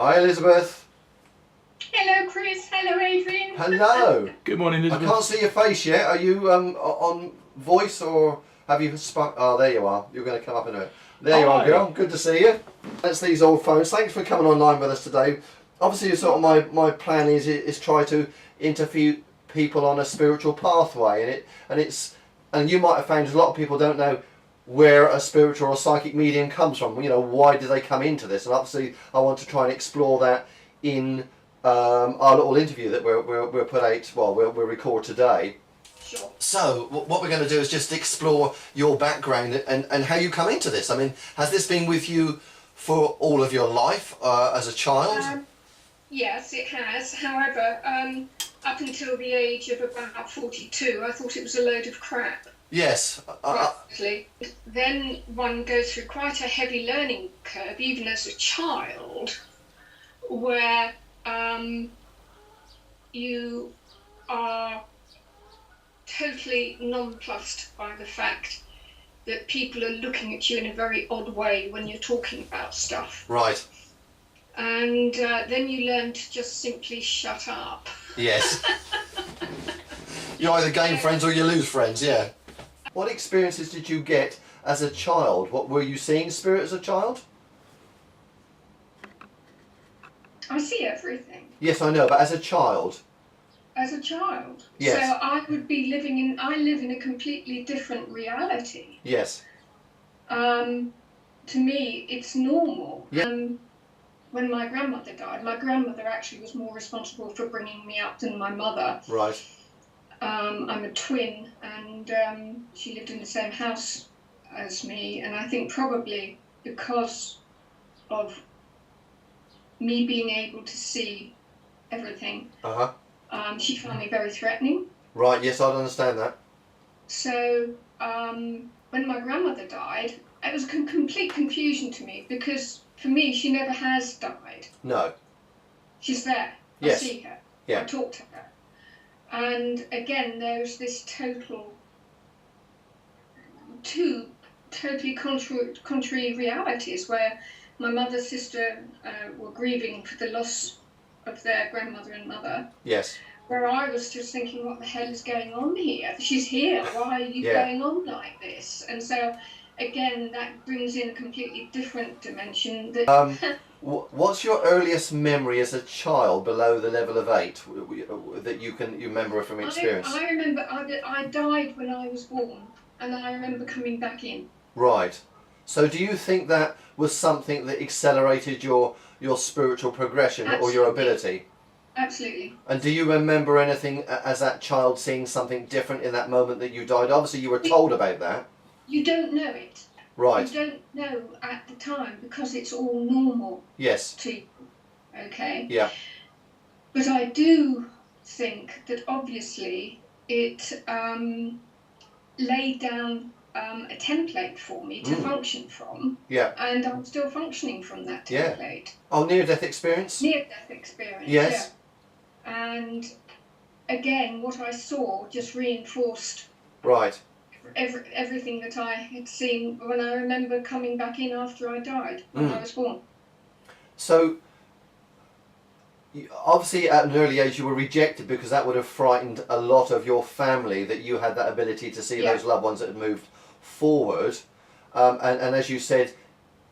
Hi, Elizabeth. Hello, Chris. Hello, Adrian. Hello. Good morning, Elizabeth. I can't see your face yet. Are you on voice or have you spun? Oh, there you are. You're going to come up in a minute. There you are, Hi. girl. Good to see you. That's these old phones. Thanks for coming online with us today. Obviously, sort of my plan is try to interview people on a spiritual pathway, and you might have found a lot of people don't know where a spiritual or psychic medium comes from. You know, why do they come into this? And obviously, I want to try and explore that in our little interview that we'll put out. Well, we'll record today. Sure. So what we're going to do is just explore your background and how you come into this. I mean, has this been with you for all of your life as a child? Yes, it has. However, up until the age of about 42, I thought it was a load of crap. Yes. Actually, then one goes through quite a heavy learning curve, even as a child, where you are totally nonplussed by the fact that people are looking at you in a very odd way when you're talking about stuff. Right. And then you learn to just simply shut up. Yes. You either gain friends or you lose friends, yeah. What experiences did you get as a child? What were you seeing spirit as a child? I see everything. Yes, I know, but as a child? As a child. Yes. So I would be I live in a completely different reality. Yes. To me, it's normal. Yeah. When my grandmother died, my grandmother actually was more responsible for bringing me up than my mother. Right. I'm a twin, and she lived in the same house as me, and I think probably because of me being able to see everything, she found me very threatening. Right, yes, I'd understand that. So when my grandmother died, it was complete confusion to me, because for me, she never has died. No. She's there. Yes. I see her. Yeah. I talk to her. And again, there's this two totally contrary realities, where my mother's sister were grieving for the loss of their grandmother and mother. Yes. Where I was just thinking, what the hell is going on here? She's here. Why are you going on like this? And so, again, that brings in a completely different dimension. That what's your earliest memory as a child below the level of 8 that you remember from experience? I remember I died when I was born, and I remember coming back in. Right. So do you think that was something that accelerated your spiritual progression or your ability? Absolutely. And do you remember anything as that child, seeing something different in that moment that you died? Obviously you were told about that. You don't know it. Right. You don't know at the time, because it's all normal. Yes. To you. Okay. Yeah. But I do think that obviously it laid down a template for me to function from. Yeah. And I'm still functioning from that template. Yeah. Oh, near-death experience? Near-death experience. Yes. Yeah. And again, what I saw just reinforced. Right. Everything that I had seen when I remember coming back in after I died, when I was born. So, obviously at an early age you were rejected, because that would have frightened a lot of your family, that you had that ability to see those loved ones that had moved forward. And as you said,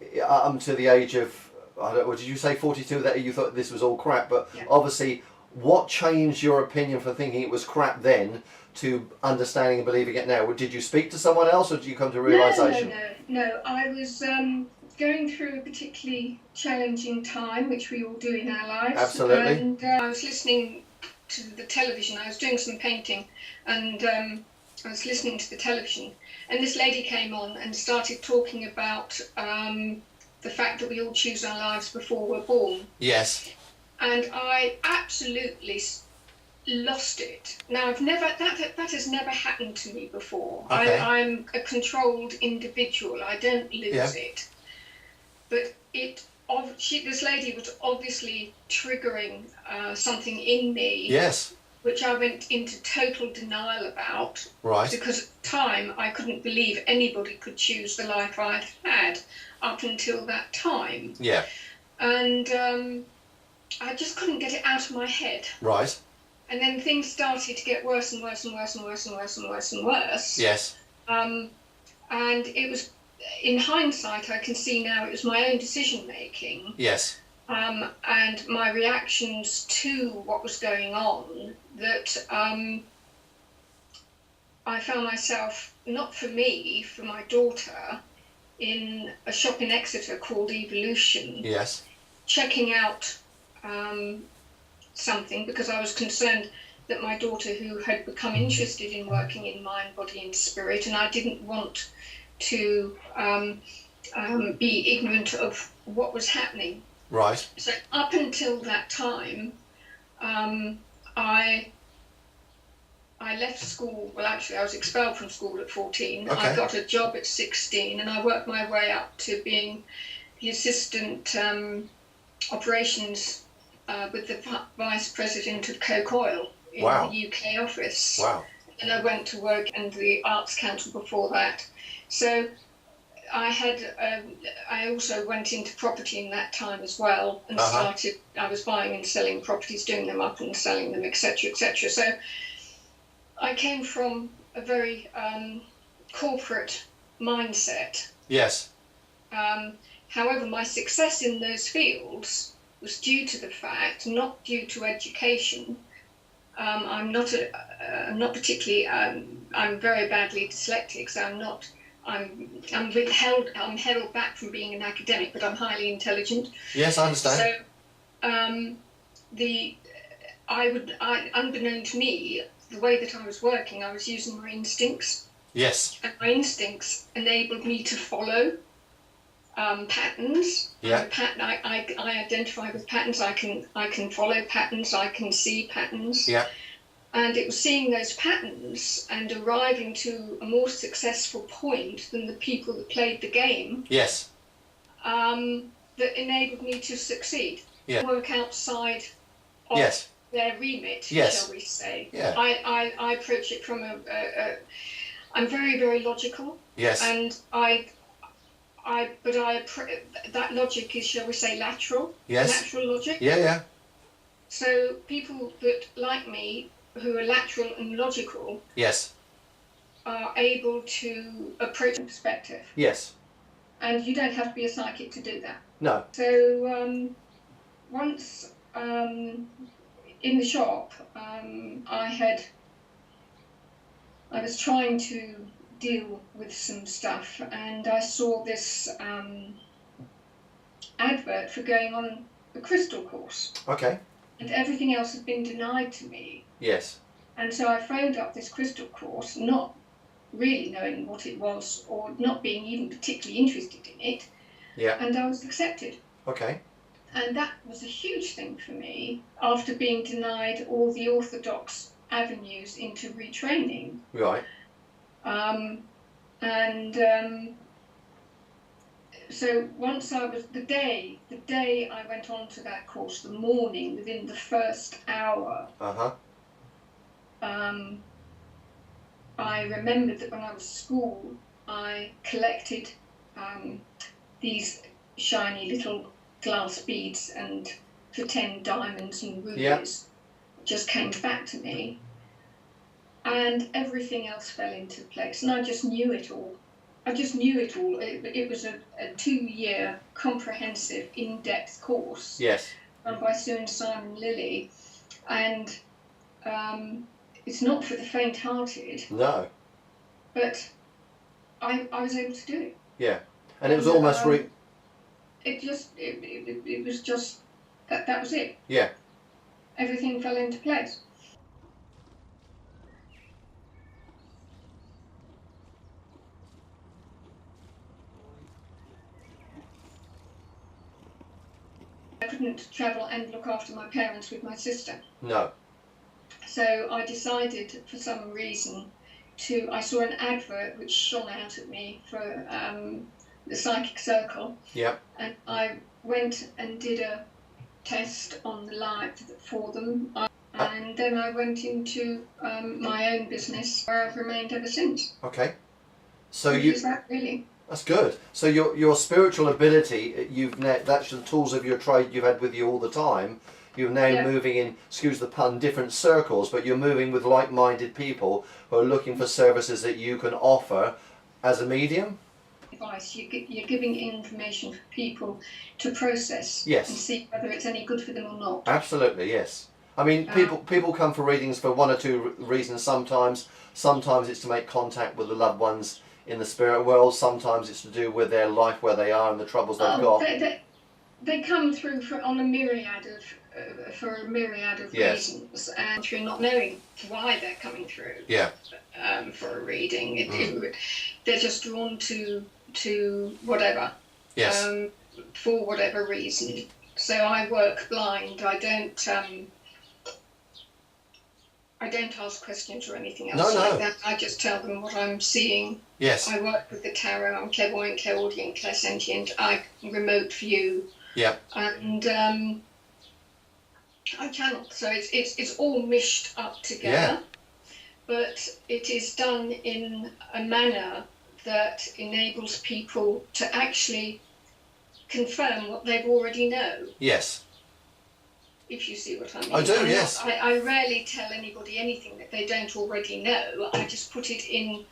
to the age of, I don't know, did you say 42, that you thought this was all crap? But obviously, what changed your opinion from thinking it was crap then to understanding and believing it now? Did you speak to someone else, or did you come to realisation? No. I was going through a particularly challenging time, which we all do in our lives. Absolutely. And I was listening to the television. I was doing some painting, and I was listening to the television, and this lady came on and started talking about the fact that we all choose our lives before we're born. Yes. And I absolutely lost it. Now, that has never happened to me before. Okay. I'm a controlled individual. I don't lose it. But this lady was obviously triggering something in me. Yes. Which I went into total denial about. Right. Because at the time I couldn't believe anybody could choose the life I'd had up until that time. Yeah. And I just couldn't get it out of my head. Right. And then things started to get worse and worse and worse and worse and worse and worse and worse. Yes. And it was, in hindsight, I can see now it was my own decision making. Yes. And my reactions to what was going on that I found myself, not for me, for my daughter, in a shop in Exeter called Evolution. Yes. Checking out something because I was concerned that my daughter, who had become interested in working in mind, body and spirit, and I didn't want to be ignorant of what was happening. Right. So up until that time, I left school. Well, actually, I was expelled from school at 14. Okay. I got a job at 16, and I worked my way up to being the assistant operations with the vice president of Coke Oil in the UK office. Wow. And I went to work in the Arts Council before that. So I also went into property in that time as well, and I was buying and selling properties, doing them up and selling them, etc., etc. So I came from a very corporate mindset. Yes. However, my success in those fields was due to the fact, not due to education. I'm not particularly. I'm very badly dyslexic, so I'm held back from being an academic, but I'm highly intelligent. Yes, I understand. So, unbeknown to me, the way that I was working, I was using my instincts. Yes. And my instincts enabled me to follow patterns. Yeah. I identify with patterns. I can follow patterns. I can see patterns. Yeah. And it was seeing those patterns and arriving to a more successful point than the people that played the game. Yes. That enabled me to succeed. Yeah. Work outside of their remit, shall we say. Yeah. I approach it from I'm very, very logical. Yes. And that logic is, shall we say, lateral. Yes. Natural logic. Yeah, yeah. So people that, like me, who are lateral and logical, yes, are able to approach a perspective. Yes. And you don't have to be a psychic to do that. No. So once in the shop, I was trying to deal with some stuff, and I saw this advert for going on a crystal course. Okay. And everything else had been denied to me. Yes. And so I phoned up this crystal course, not really knowing what it was or not being even particularly interested in it. Yeah. And I was accepted. Okay. And that was a huge thing for me after being denied all the orthodox avenues into retraining. Right. So once I was, the day I went on to that course, the morning, within the first hour, I remembered that when I was at school, I collected these shiny little glass beads and pretend diamonds and rubies. Just came back to me, and everything else fell into place, and I just knew it all. It was a 2-year comprehensive in-depth course. Yes. Run by Sue and Simon Lilly, and it's not for the faint-hearted. No. But I was able to do it. Yeah, and it was almost It was just that was it. Yeah. Everything fell into place. I couldn't travel and look after my parents with my sister. No. So I decided, for some reason, I saw an advert which shone out at me for the Psychic Circle. Yeah. And I went and did a test on the live for them. And then I went into my own business, where I've remained ever since. Okay. So That really? That's good. So your spiritual ability, that's the tools of your trade you've had with you all the time. You're now Yeah. moving in, excuse the pun, different circles, but you're moving with like-minded people who are looking for services that you can offer as a medium. Advice, you're giving information for people to process Yes. and see whether it's any good for them or not. Absolutely, yes. I mean, people come for readings for one or two reasons sometimes. Sometimes it's to make contact with the loved ones in the spirit world. Sometimes it's to do with their life, where they are and the troubles they've got. They come through for a myriad of Yes. reasons, and you're not knowing why they're coming through. Yeah. For a reading, they're just drawn to whatever. Yes. For whatever reason. So I work blind. I don't ask questions or anything else like that. I just tell them what I'm seeing. Yes. I work with the tarot. I'm clairvoyant, clairaudient, clairsentient. I remote view. Yeah. And I channel. So it's all mished up together. Yeah. But it is done in a manner that enables people to actually confirm what they've already know. Yes. If you see what I mean. I do, yes. I rarely tell anybody anything that they don't already know. I just put it in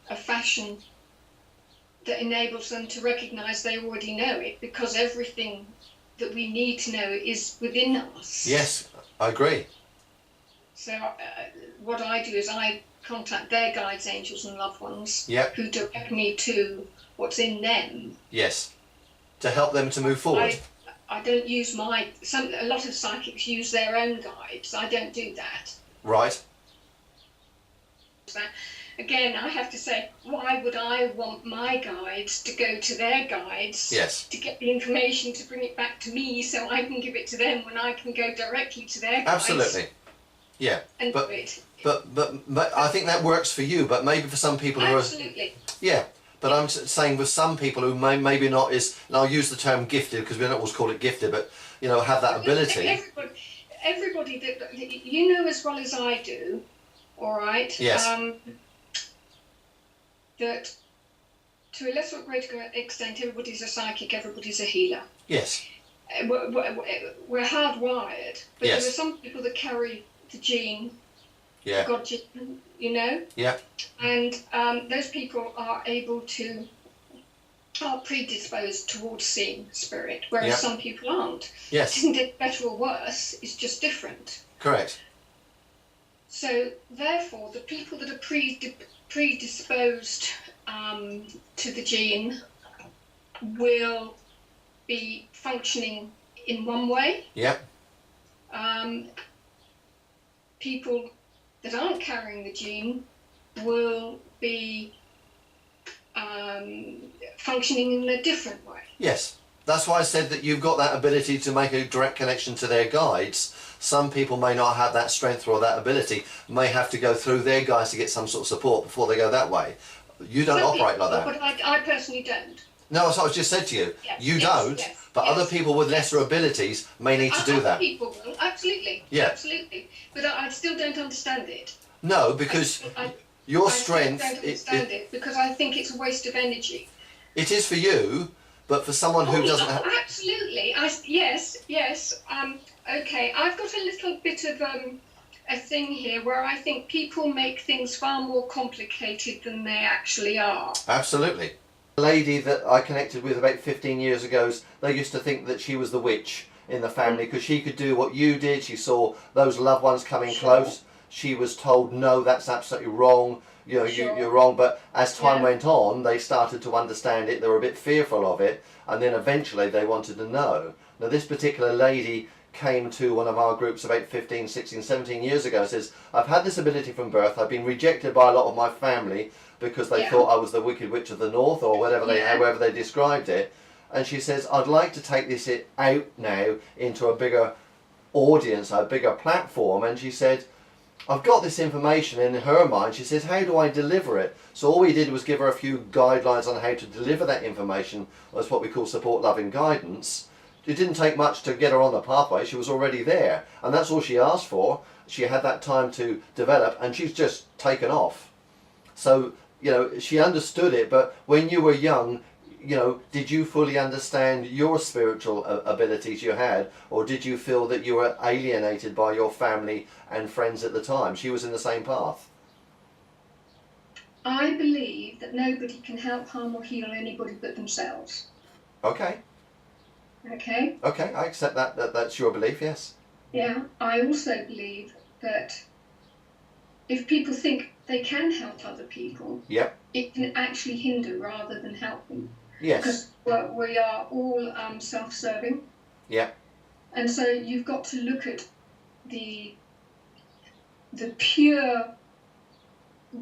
a fashion that enables them to recognise they already know it, because everything that we need to know is within us. Yes, I agree. So what I do is I contact their guides, angels and loved ones, Yep. who direct me to what's in them. Yes. To help them to move forward. I don't use a lot of psychics use their own guides. I don't do that. Right. So, again, I have to say, why would I want my guides to go to their guides? Yes. To get the information to bring it back to me so I can give it to them when I can go directly to their guides? Absolutely. Yeah. And but, do it. But I think that works for you, but maybe for some people who are... Absolutely. Yeah. But I'm saying with some people who maybe not is, and I'll use the term gifted because we don't always call it gifted, but have that ability. Everybody that you know as well as I do, all right. Yes. That to a lesser or greater extent, everybody's a psychic, everybody's a healer. Yes. We're hardwired, but Yes. there are some people that carry the gene. Yeah. God gene, Yeah. And those people are predisposed towards seeing spirit, whereas some people aren't. Yes. Isn't it better or worse? It's just different. Correct. So therefore, the people that are predisposed to the gene will be functioning in one way. Yeah. People that aren't carrying the gene will be functioning in a different way. Yes. That's why I said that you've got that ability to make a direct connection to their guides. Some people may not have that strength or that ability, may have to go through their guides to get some sort of support before they go that way. You don't operate like that. But I personally don't. No, that's what I just said to you. Yes, You yes, don't, yes, but yes. other people with lesser abilities may need to do Other that. people will, absolutely. Yeah. Absolutely. But I still don't understand it. No, because your strength... I don't understand it because I think it's a waste of energy. It is for you, but for someone who doesn't have... Absolutely. Yes. Okay, I've got a little bit of a thing here where I think people make things far more complicated than they actually are. Absolutely. A lady that I connected with about 15 years ago, they used to think that she was the witch in the family because she could do what you did. She saw those loved ones coming close. She was told, no, that's absolutely wrong. You're wrong. But as time went on, they started to understand it. They were a bit fearful of it. And then eventually they wanted to know. Now, this particular lady came to one of our groups about 15, 16, 17 years ago and says, I've had this ability from birth. I've been rejected by a lot of my family because they thought I was the Wicked Witch of the North or however they described it. And she says, I'd like to take this out now into a bigger audience, a bigger platform. And she said, I've got this information in her mind. She says, how do I deliver it? So all we did was give her a few guidelines on how to deliver that information. That's what we call support, love and guidance. It didn't take much to get her on the pathway. She was already there. And that's all she asked for. She had that time to develop and she's just taken off. So, she understood it. But when you were young, did you fully understand your spiritual abilities you had, or did you feel that you were alienated by your family and friends at the time? She was in the same path. I believe that nobody can help, harm, or heal anybody but themselves. Okay. Okay? Okay, I accept that's your belief, yes. Yeah, I also believe that if people think they can help other people, Yep. it can actually hinder rather than help them. Yes. Because we are all self-serving. Yep. And so you've got to look at the pure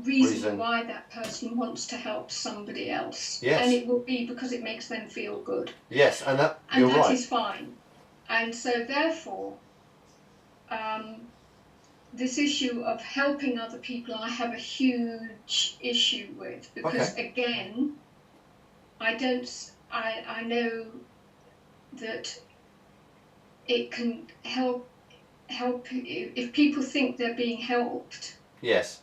reason why that person wants to help somebody else. Yes. And it will be because it makes them feel good. Yes, and that is fine. And so therefore, this issue of helping other people, I have a huge issue with, because again, I know that it can help if people think they're being helped. Yes.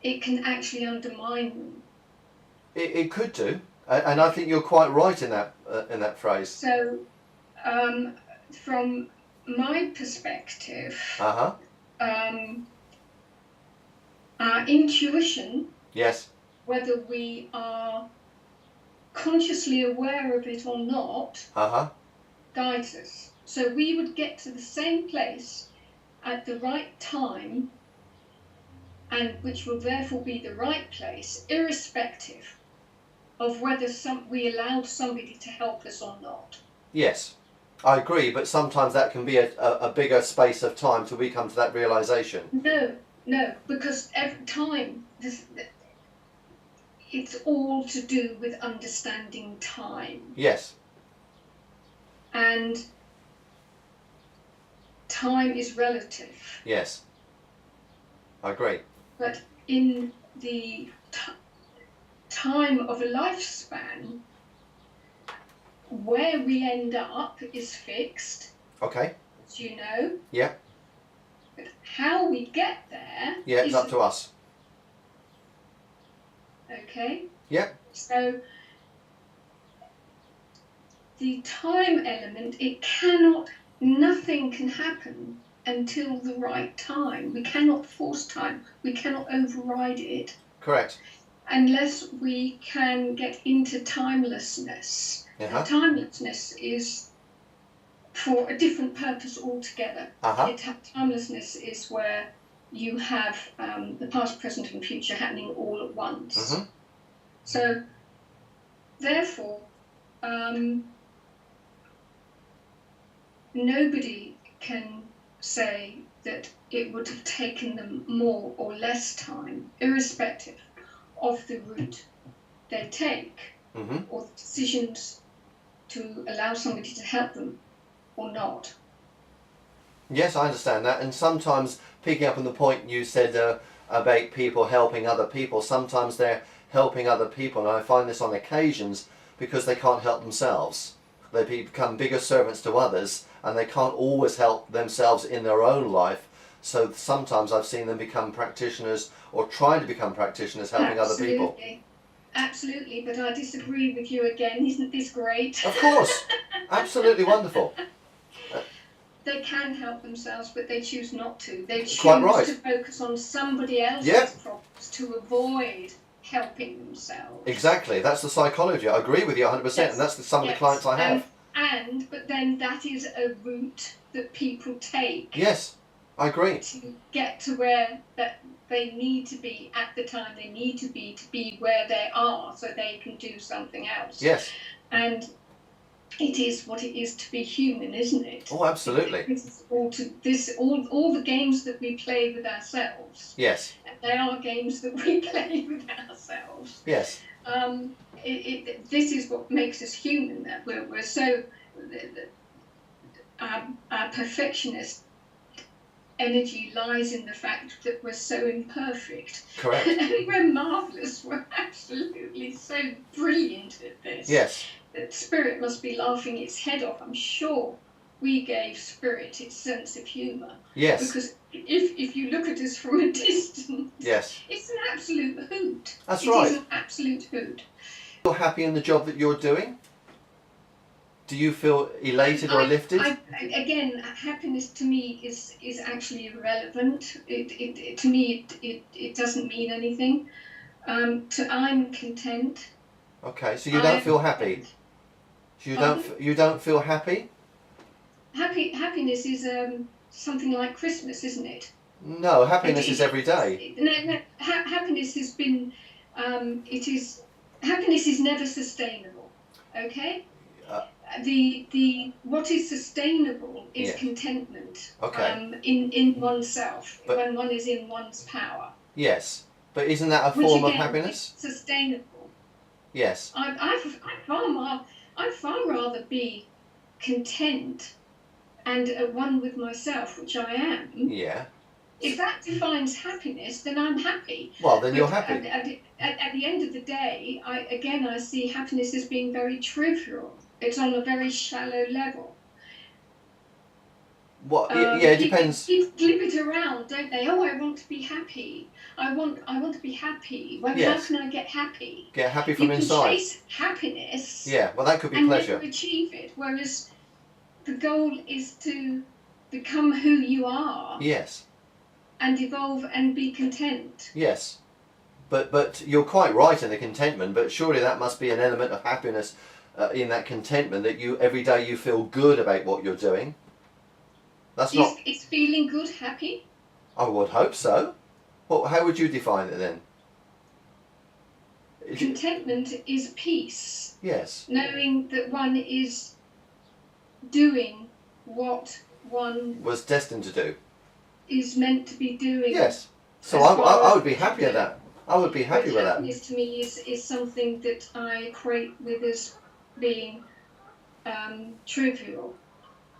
It can actually undermine them. It could do, and I think you're quite right in that phrase. So, from my perspective, our intuition, yes, whether we are consciously aware of it or not, guides us. So we would get to the same place at the right time, and which will therefore be the right place, irrespective of whether we allowed somebody to help us or not. Yes, I agree, but sometimes that can be a bigger space of time till we come to that realisation. No, because every time, it's all to do with understanding time. Yes. And time is relative. Yes, I agree. But in the time of a lifespan, where we end up is fixed. Okay. As you know. Yeah. But how we get there. Yeah, it's up to us. Okay. Yep. So the time element, nothing can happen until the right time. We cannot force time. We cannot override it. Correct. Unless we can get into timelessness. Timelessness is for a different purpose altogether. Timelessness is where you have the past, present and future happening all at once. So therefore, nobody can say that it would have taken them more or less time, irrespective of the route they take, or the decisions to allow somebody to help them or not. Yes, I understand that. And sometimes, picking up on the point you said about people helping other people, sometimes they're helping other people, and I find this on occasions because they can't help themselves. They become bigger servants to others, and they can't always help themselves in their own life. So sometimes I've seen them become practitioners, or trying to become practitioners, helping other people. Absolutely, but I disagree with you again. Isn't this great? Of course. Absolutely wonderful. They can help themselves, but they choose not to. They choose to focus on somebody else's problems to avoid helping themselves. Exactly. That's the psychology. I agree with you 100%, and that's some of the clients I have. But then that is a route that people take. Yes, I agree. To get to where that they need to be at the time they need to be where they are, so they can do something else. Yes. And it is what it is to be human, isn't it? Oh, absolutely. All the games that we play with ourselves. Yes. They are games that we play with ourselves. Yes. This is what makes us human. That we're so our perfectionist energy lies in the fact that we're so imperfect. Correct. And we're marvellous. We're absolutely so brilliant at this. Yes. That spirit must be laughing its head off. I'm sure we gave spirit its sense of humour. Yes. Because if you look at us from a distance, yes, it's an absolute hoot. That's right. It is an absolute hoot. You're happy in the job that you're doing? Do you feel elated or lifted? Again, happiness to me is actually irrelevant. To me, it doesn't mean anything. I'm content. Okay, so you don't feel happy. You don't feel happy? Happiness is something like Christmas, isn't it? No, happiness is every day. No. Happiness has been. Happiness is never sustainable. Okay. The what is sustainable is contentment. Okay. In oneself, when one is in one's power. Yes, but isn't that a form of happiness? Sustainable. Yes. I'd far rather be content and at one with myself, which I am. Yeah. If that defines happiness, then I'm happy. Well, then you're happy. At the end of the day, I see happiness as being very trivial. It's on a very shallow level. What? It depends. People flip it around, don't they? Oh, I want to be happy. I want to be happy. Well, yes. How can I get happy? Get happy from inside. You can chase happiness. Yeah, well, that could be pleasure. And never achieve it. Whereas the goal is to become who you are. Yes. And evolve and be content. Yes, but you're quite right in the contentment. But surely that must be an element of happiness in that contentment, that you every day you feel good about what you're doing. Is feeling good happy? I would hope so. Well, how would you define it then? Contentment is peace. Yes. Knowing that one is doing what one was destined to do. Is meant to be doing. Yes. So I would be happy with that. I would be happy with that. Happiness to me is something that I equate with as being trivial.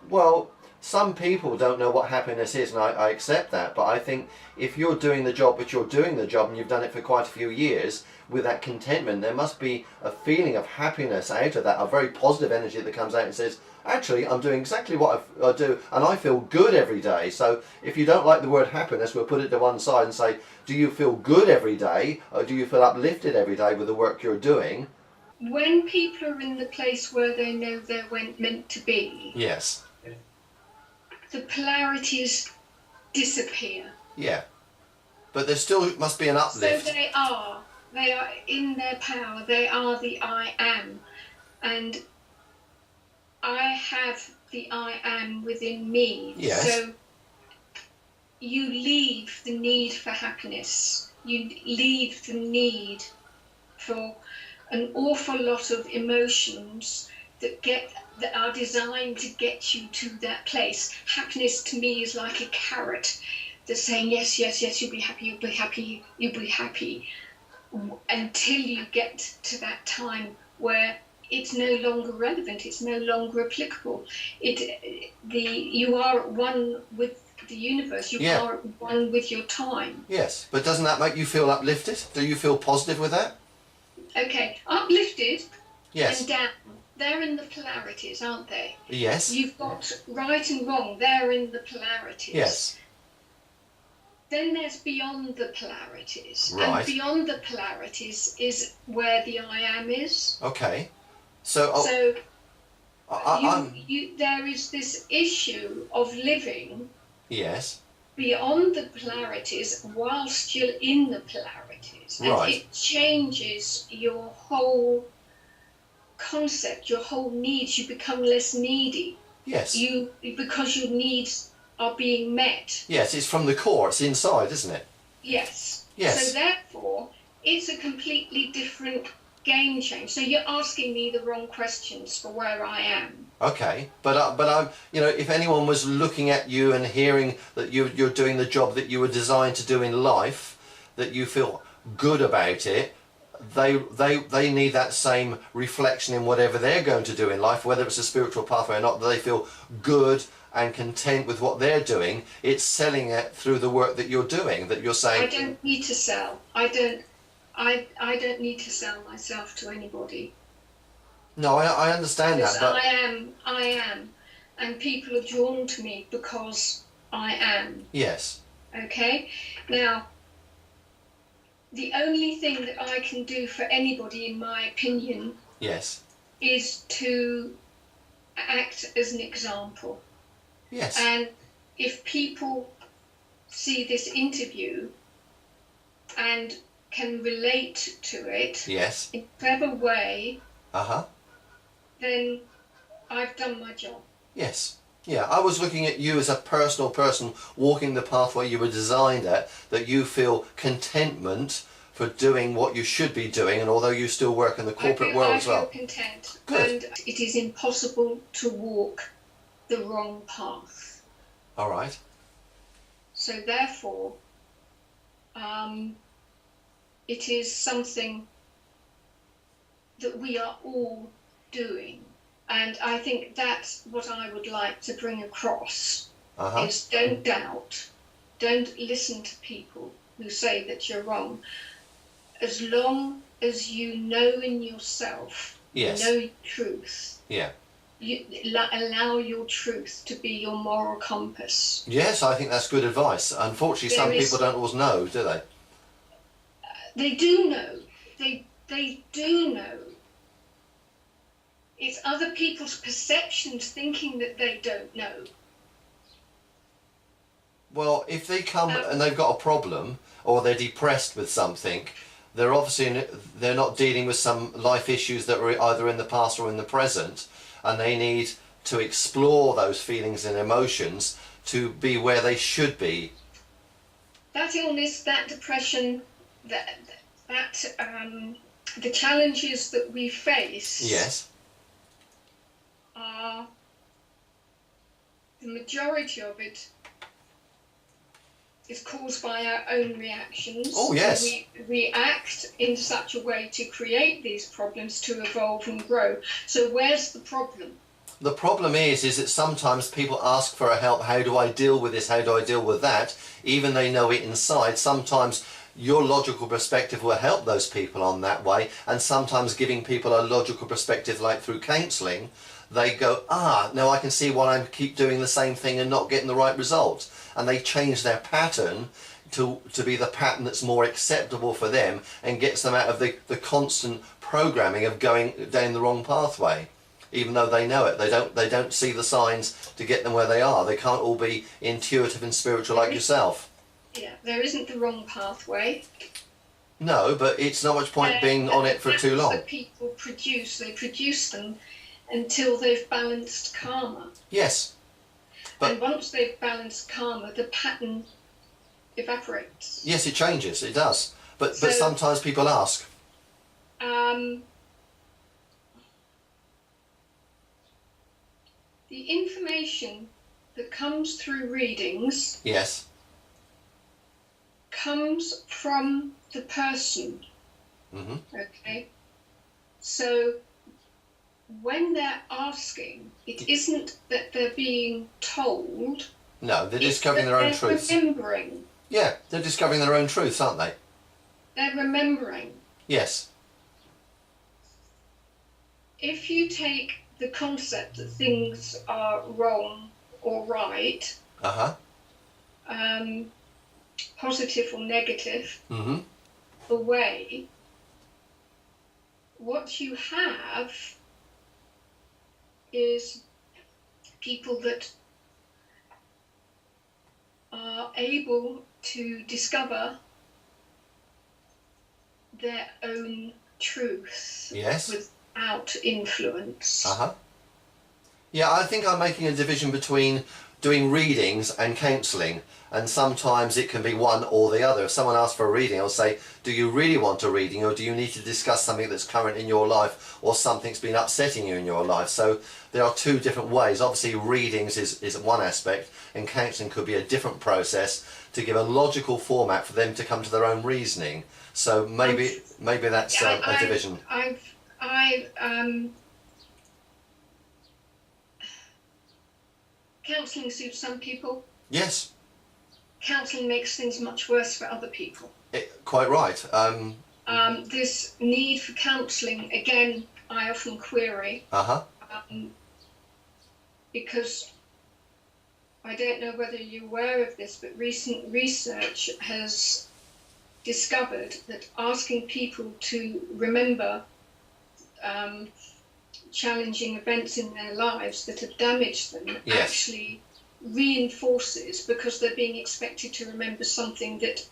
Well, some people don't know what happiness is, and I accept that. But I think if you're doing the job, and you've done it for quite a few years, with that contentment, there must be a feeling of happiness out of that, a very positive energy that comes out and says, actually, I'm doing exactly what I do, and I feel good every day. So if you don't like the word happiness, we'll put it to one side and say, do you feel good every day, or do you feel uplifted every day with the work you're doing? When people are in the place where they know they're meant to be, yes, the polarities disappear. Yeah, but there still must be an uplift. So they are in their power. They are the I am, and I have the I am within me. Yes. So you leave the need for happiness. You leave the need for an awful lot of emotions that are designed to get you to that place. Happiness to me is like a carrot that's saying yes, you'll be happy, you'll be happy, until you get to that time where it's no longer relevant, it's no longer applicable. You are at one with the universe, you are at one with your time. Yes, but doesn't that make you feel uplifted? Do you feel positive with that? Okay, uplifted and down. They're in the polarities, aren't they? Yes. You've got right and wrong, they're in the polarities. Yes. Then there's beyond the polarities. Right. And beyond the polarities is where the I am is. Okay. There is this issue of living yes. beyond the polarities whilst you're in the polarities. And right. It changes your whole concept, your whole needs. You become less needy. Yes. Because your needs are being met. Yes, it's from the core, it's inside, isn't it? Yes. Yes. So therefore, it's a completely different game change. So you're asking me the wrong questions for where I am. Okay, but I'm, if anyone was looking at you and hearing that you're doing the job that you were designed to do in life, that you feel good about it, they need that same reflection in whatever they're going to do in life, whether it's a spiritual pathway or not. That they feel good and content with what they're doing. It's selling it through the work that you're doing, that you're saying, I don't need to sell. I don't need to sell myself to anybody. No, I understand that. But I am. And people are drawn to me because I am. Yes. Okay? Now, the only thing that I can do for anybody, in my opinion, Yes. is to act as an example. Yes. And if people see this interview and can relate to it Yes. in a clever way, Uh-huh. then I've done my job. Yes. Yeah, I was looking at you as a personal person walking the pathway you were designed at, that you feel contentment for doing what you should be doing, and although you still work in the corporate world as well. I feel content. Good. And it is impossible to walk the wrong path. All right. So therefore, it is something that we are all doing. And I think that's what I would like to bring across, is don't doubt, don't listen to people who say that you're wrong. As long as you know in yourself, Yes. you know your truth, Yeah. you allow your truth to be your moral compass. Yes, I think that's good advice. Unfortunately, some people don't always know, do they? They do know. They do know. It's other people's perceptions thinking that they don't know. Well, if they come and they've got a problem, or they're depressed with something, they're obviously they're not dealing with some life issues that are either in the past or in the present, and they need to explore those feelings and emotions to be where they should be. That illness, that depression, that the challenges that we face. Yes. Are the majority of it is caused by our own reactions. Oh, yes. We react in such a way to create these problems, to evolve and grow. So where's the problem? The problem is that sometimes people ask for a help. How do I deal with this? How do I deal with that? Even they know it inside. Sometimes your logical perspective will help those people on that way, and sometimes giving people a logical perspective, like through counselling, they go, now I can see why I keep doing the same thing and not getting the right result. And they change their pattern to be the pattern that's more acceptable for them and gets them out of the constant programming of going down the wrong pathway. Even though they know it, they don't see the signs to get them where they are. They can't all be intuitive and spiritual like yourself. Yeah, there isn't the wrong pathway. No, but it's not much point being on it for too long. That people produce, they produce them until they've balanced karma. Yes. And once they've balanced karma, the pattern evaporates. Yes, it changes, it does. But sometimes people ask. The information that comes through readings. Yes. Comes from the person. Mm-hmm. Okay. So when they're asking, it isn't that they're being told. No, they're discovering their own truths. They're remembering. Yeah, they're discovering their own truths, aren't they? They're remembering. Yes. If you take the concept that things are wrong or right, positive or negative, away, what you have is people that are able to discover their own truth. Yes. Without influence. Yeah, I think I'm making a division between doing readings and counselling, and sometimes it can be one or the other. If someone asks for a reading, I'll say, do you really want a reading, or do you need to discuss something that's current in your life, or something's been upsetting you in your life? So there are two different ways. Obviously readings is one aspect, and counselling could be a different process to give a logical format for them to come to their own reasoning. So maybe that's a division. Counselling suits some people. Yes. Counselling makes things much worse for other people. Quite right. This need for counselling, again, I often query. Because I don't know whether you're aware of this, but recent research has discovered that asking people to remember challenging events in their lives that have damaged them actually reinforces, because they're being expected to remember something that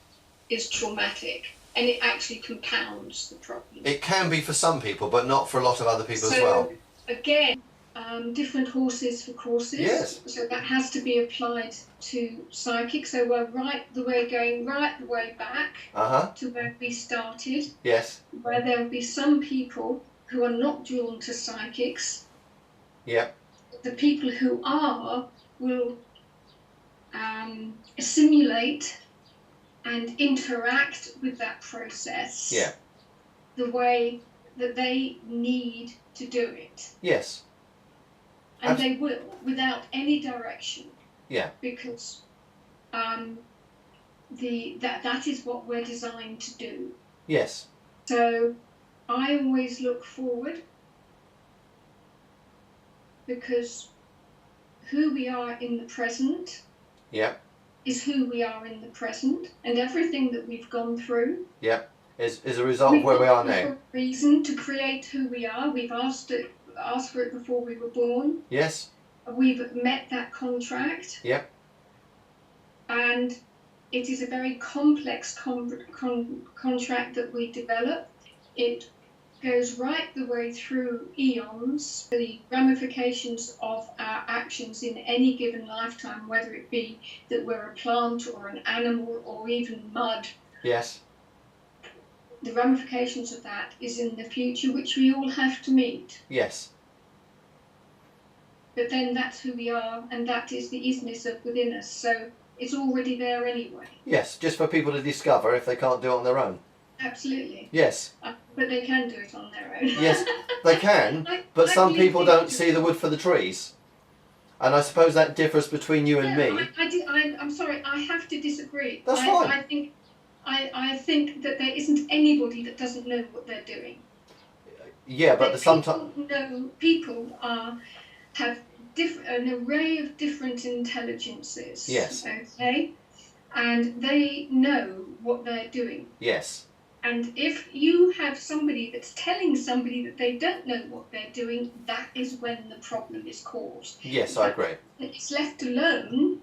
is traumatic, and it actually compounds the problem. It can be for some people, but not for a lot of other people as well. Again, different horses for courses. Yes. So that has to be applied to psychic. So we're going right the way back to where we started. Yes. Where there'll be some people who are not drawn to psychics. Yep. The people who are will assimilate and interact with that process the way that they need to do it. Yes. And they will, without any direction. Yeah. Because that is what we're designed to do. Yes. So I always look forward, because who we are in the present is who we are in the present, and everything that we've gone through is a result of where we are now. Reason to create who we are. We've asked for it before we were born. Yes. We've met that contract. Yep. And it is a very complex contract that we develop. It goes right the way through eons. The ramifications of our actions in any given lifetime, whether it be that we're a plant or an animal or even mud. Yes. The ramifications of that is in the future, which we all have to meet. Yes. But then that's who we are, and that is the isness of within us. So it's already there anyway. Yes, just for people to discover if they can't do it on their own. Absolutely. Yes. But they can do it on their own. Yes, they can, but some people don't see the wood for the trees. And I suppose that differs between you and me. I'm sorry, I have to disagree. That's fine. I think that there isn't anybody that doesn't know what they're doing. Yeah, but sometimes people have an array of different intelligences. Yes. Okay, and they know what they're doing. Yes. And if you have somebody that's telling somebody that they don't know what they're doing, that is when the problem is caused. Yes, I agree. If it's left alone,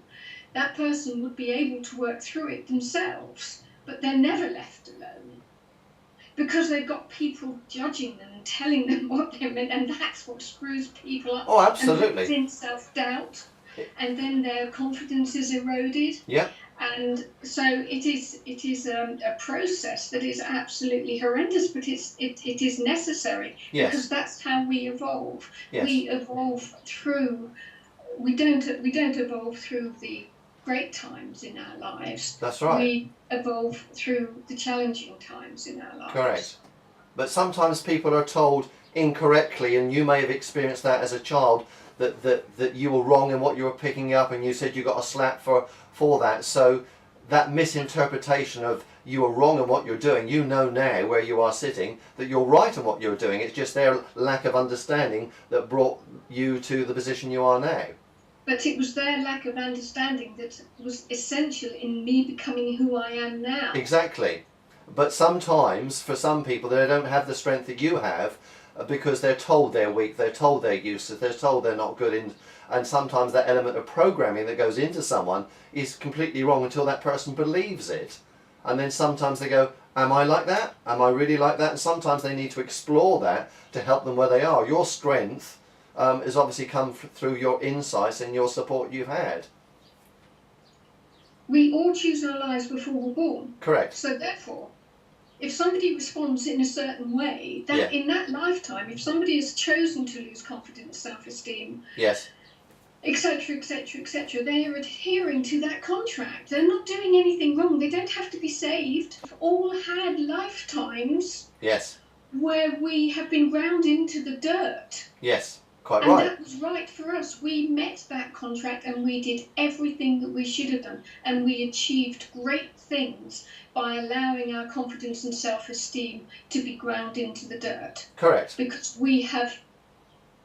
that person would be able to work through it themselves, but they're never left alone, because they've got people judging them and telling them what they meant, and that's what screws people up. Oh, absolutely. And in self-doubt, and then their confidence is eroded. Yeah. And so it is a process that is absolutely horrendous, but it is necessary. Yes. Because that's how we evolve. Yes. We evolve through. We don't evolve through the great times in our lives. That's right. We evolve through the challenging times in our lives. Correct. But sometimes people are told incorrectly, and you may have experienced that as a child, that you were wrong in what you were picking up, and you said you got a slap for that. So that misinterpretation of you were wrong in what you're doing, you know now where you are sitting that you're right in what you're doing. It's just their lack of understanding that brought you to the position you are now. But it was their lack of understanding that was essential in me becoming who I am now. Exactly. But sometimes, for some people, they don't have the strength that you have, because they're told they're weak, they're told they're useless, they're told they're not good, and sometimes that element of programming that goes into someone is completely wrong until that person believes it. And then sometimes they go, am I like that? Am I really like that? And sometimes they need to explore that to help them where they are. Your strength has obviously come through your insights and your support you've had. We all choose our lives before we're born. Correct. So therefore, if somebody responds in a certain way, that in that lifetime, if somebody has chosen to lose confidence, self-esteem, yes, etc., etc., etc., they are adhering to that contract. They're not doing anything wrong. They don't have to be saved. We've all had lifetimes where we have been ground into the dirt. Yes, quite and right. And that was right for us. We met that contract and we did everything that we should have done. And we achieved great things by allowing our confidence and self-esteem to be ground into the dirt. Correct. Because we have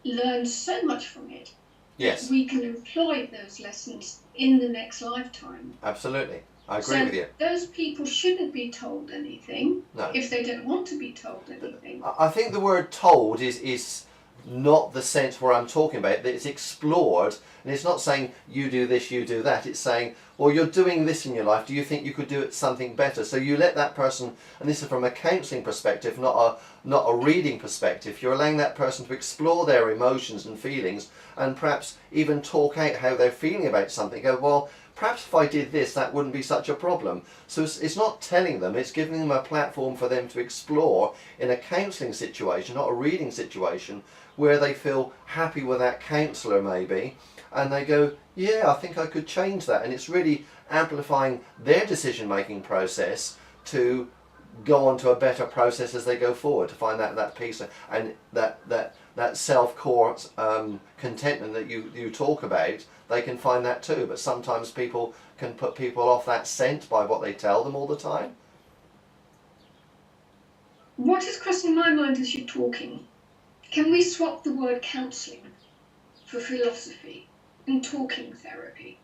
learned so much from it. Yes. We can employ those lessons in the next lifetime. Absolutely. I agree with you. Those people shouldn't be told anything No. if they don't want to be told anything. I think the word told is not the sense where I'm talking about. That it's explored, and it's not saying you do this, you do that. It's saying, well, you're doing this in your life. Do you think you could do it something better? So you let that person, and this is from a counselling perspective, not a reading perspective. You're allowing that person to explore their emotions and feelings, and perhaps even talk out how they're feeling about something. Go, well, perhaps if I did this, that wouldn't be such a problem. So it's not telling them, it's giving them a platform for them to explore in a counselling situation, not a reading situation, where they feel happy with that counsellor maybe, and they go, yeah, I think I could change that. And it's really amplifying their decision-making process to go on to a better process as they go forward, to find that peace and that self-core contentment that you talk about. They can find that too, but sometimes people can put people off that scent by what they tell them all the time. What is crossing my mind as you're talking? Can we swap the word counselling for philosophy and talking therapy?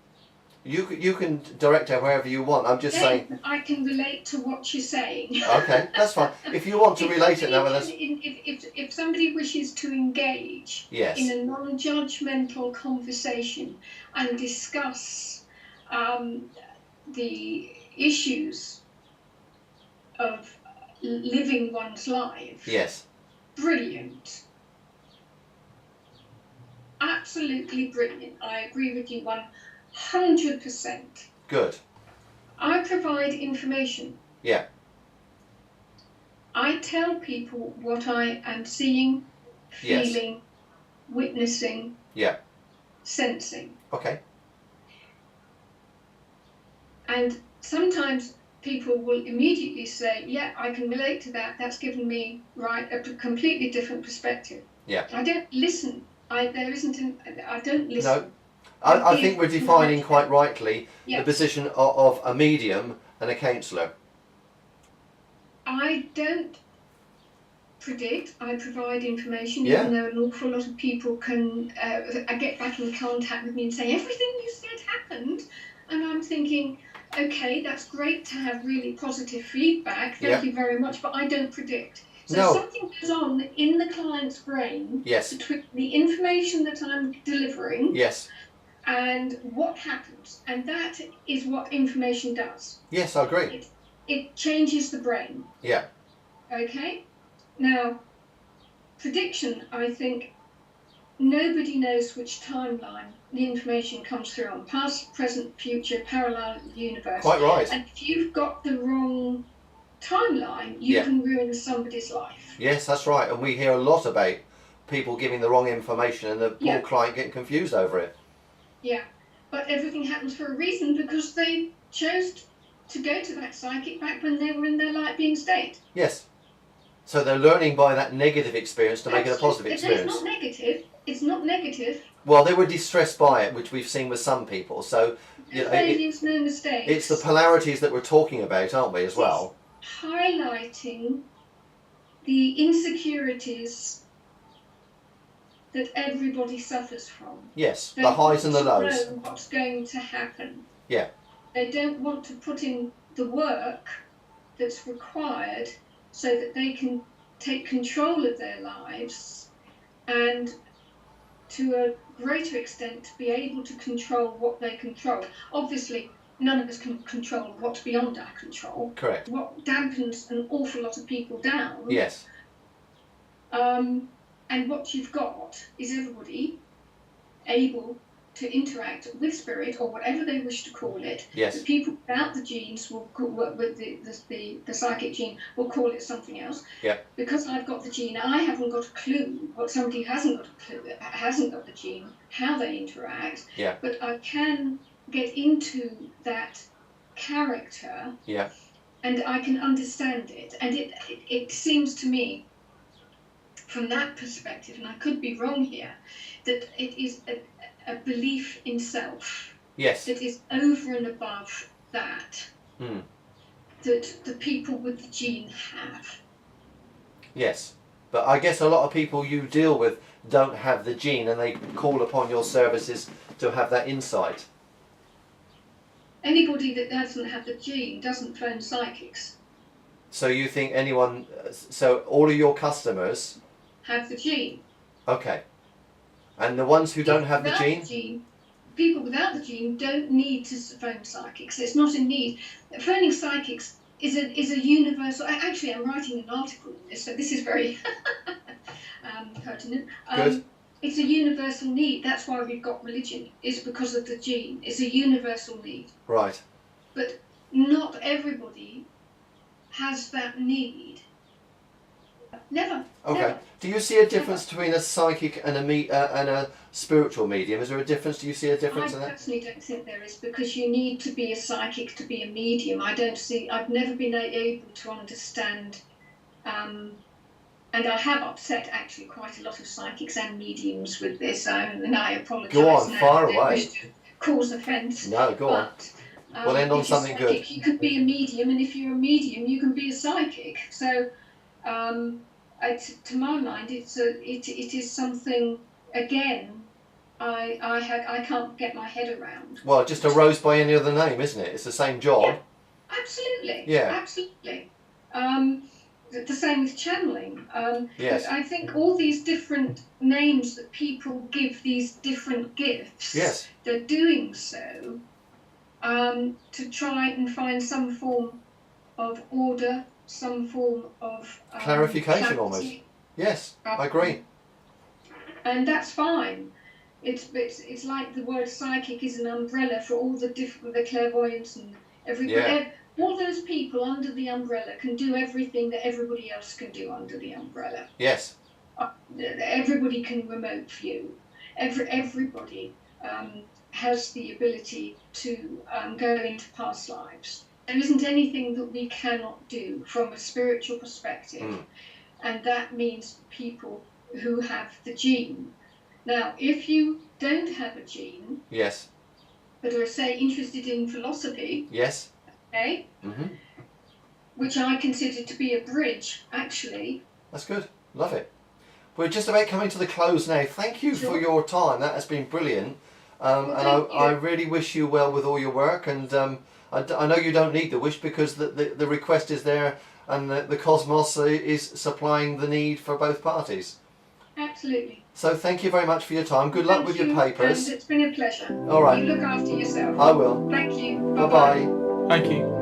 You can direct it wherever you want. I'm just saying. I can relate to what you're saying. Okay, that's fine. If you want to relate it that way, that's... If somebody wishes to engage Yes. in a non-judgmental conversation and discuss the issues of living one's life, Yes. Brilliant. Absolutely brilliant. I agree with you 100%. Good. I provide information. Yeah. I tell people what I am seeing, feeling, Yes. witnessing, Yeah. sensing. Okay. And sometimes people will immediately say, yeah, I can relate to that. That's given me a completely different perspective. Yeah. I don't listen. I don't listen. No. I think we're defining quite rightly Yeah. the position of a medium and a counsellor. I don't predict. I provide information, Yeah. even though an awful lot of people can get back in contact with me and say, everything you said happened. And I'm thinking, okay, that's great to have really positive feedback. Thank you very much, but I don't predict. So something goes on in the client's brain Yes. between the information that I'm delivering Yes. and what happens. And that is what information does. Yes, I agree. It changes the brain. Yeah. Okay? Now, prediction, I think nobody knows which timeline the information comes through on. Past, present, future, parallel universe. Quite right. And if you've got the wrong timeline, you can ruin somebody's life. Yes, that's right. And we hear a lot about people giving the wrong information and the poor client getting confused over it. Yeah. But everything happens for a reason, because they chose to go to that psychic back when they were in their light being state. Yes. So they're learning by that negative experience to make it a positive experience. It's not negative. It's not negative. Well, they were distressed by it, which we've seen with some people. So, you know, no mistakes. it's the polarities that we're talking about, aren't we, as well? It's highlighting the insecurities that everybody suffers from. Yes, the highs and the lows. They don't know what's going to happen. Yeah. They don't want to put in the work that's required so that they can take control of their lives and, to a greater extent, be able to control what they control. Obviously, none of us can control what's beyond our control. Correct. What dampens an awful lot of people down. Yes. And what you've got is everybody able to interact with spirit, or whatever they wish to call it. Yes. The people without the genes will with the psychic gene will call it something else. Yeah. Because I've got the gene, I haven't got a clue what somebody who hasn't got a clue, hasn't got the gene, how they interact. Yeah. But I can get into that character. Yeah. And I can understand it, and it seems to me, from that perspective, and I could be wrong here, that it is a belief in self. Yes. That is over and above that. That the people with the gene have. Yes. But I guess a lot of people you deal with don't have the gene, and they call upon your services to have that insight. anybody that doesn't have the gene doesn't phone psychics. So you think anyone? So all of your customers have the gene. Okay. And the ones who don't have the gene? People without the gene don't need to phone psychics. It's not a need. Phoning psychics is a universal. Actually, I'm writing an article on this, so this is very pertinent. Good. It's a universal need. That's why we've got religion. Is because of the gene. It's a universal need. Right. But not everybody has that need. Never. Okay. Never. Do you see a difference between a psychic and a spiritual medium? Is there a difference? Do you see a difference in that? I personally don't think there is, because you need to be a psychic to be a medium. I've never been able to understand, and I have upset actually quite a lot of psychics and mediums with this, and I apologise. Go on, now. far I don't away. wish to cause offence. No, go on. We'll end on something good. You could be a medium, and if you're a medium, you can be a psychic. So, to my mind, it is something, again, I can't get my head around. Well, just a rose by any other name, isn't it? It's the same job. Yeah, absolutely. Yeah. Absolutely. The same with channeling. Yes. I think all these different names that people give these different gifts, Yes. they're doing so to try and find some form of order, some form of Clarification clarity. almost. Yes, I agree. And that's fine. It's like the word psychic is an umbrella for all the clairvoyance and everybody. Yeah. All those people under the umbrella can do everything that everybody else can do under the umbrella. Yes. Everybody can remote view. Everybody has the ability to go into past lives. There isn't anything that we cannot do from a spiritual perspective, and that means people who have the gene. Now, if you don't have a gene, Yes. but are, say, interested in philosophy, Yes. okay, which I consider to be a bridge, actually. That's good. Love it. We're just about coming to the close now. Thank you for your time. That has been brilliant. And I really wish you well with all your work. And I know you don't need the wish, because the request is there, and the cosmos is supplying the need for both parties. Absolutely. So thank you very much for your time. Good luck with your papers. And it's been a pleasure. All right. You look after yourself. I will. Thank you. Bye-bye. Thank you.